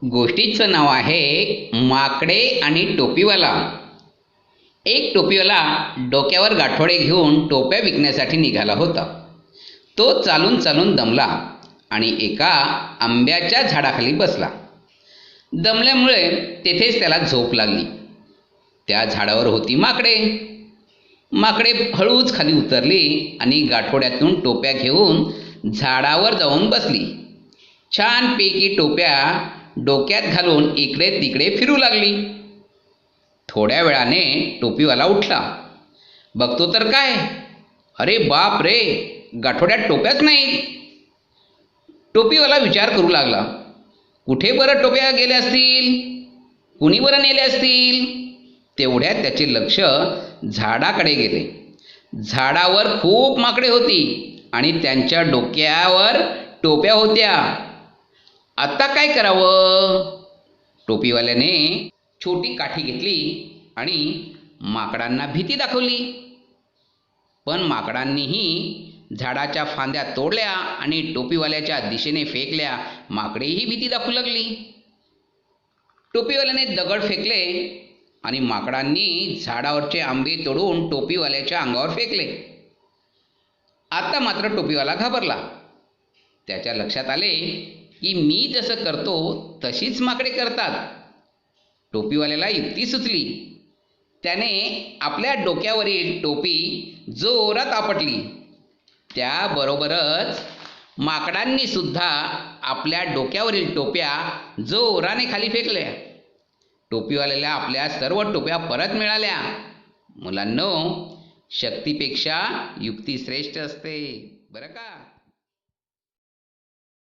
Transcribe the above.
गोष्टीचं नाव आहे माकडे आणि टोपीवाला. एक टोपीवाला डोक्यावर गाठोडे घेऊन टोप्या विकण्यासाठी निघाला होता. तो चालून चालून दमला आणि एका आंब्याच्या झाडाखाली बसला. दमल्यामुळे तेथेच त्याला झोप लागली. त्या झाडावर होती माकडे. माकडे हळूच खाली उतरली आणि गाठोड्यातून टोप्या घेऊन झाडावर जाऊन बसली. छानपैकी टोप्या डोक्यात घालून इकडे तिकडे फिरू लागली. थोड्या वेळाने टोपीवाला उठला. बघतो तर काय, अरे बाप रे, गाठोड्यात टोप्याच नाहीत. टोपीवाला विचार करू लागला, कुठे बरं टोप्या गेल्या असतील, कुणी बरं नेल्या असतील. तेवढ्यात त्याचे लक्ष झाडाकडे गेले. झाडावर खूप माकडे होती आणि त्यांच्या डोक्यावर टोप्या होत्या. आता काय करावं? टोपीवाल्याने छोटी काठी घेतली आणि माकडांना भीती दाखवली. पण माकडांनीही झाडाच्या फांद्या तोडल्या आणि टोपीवाल्याच्या दिशेने फेकल्या. माकडेही भीती दाखवू लागली. टोपीवाल्याने दगड फेकले आणि माकडांनी झाडावरचे आंबे तोडून टोपीवाल्याच्या अंगावर फेकले. आता मात्र टोपीवाला घाबरला. त्याच्या लक्षात आले की मी जसं करतो तशीच माकडे करतात. टोपीवाल्याला युक्ती सुचली. त्याने आपल्या डोक्यावरील टोपी जोरात आपटली. त्याबरोबरच माकडांनी सुद्धा आपल्या डोक्यावरील टोप्या जोराने खाली फेकल्या. टोपीवाल्याला आपल्या सर्व टोप्या परत मिळाल्या. मुलांनो, शक्तीपेक्षा युक्ती श्रेष्ठ असते बरं का.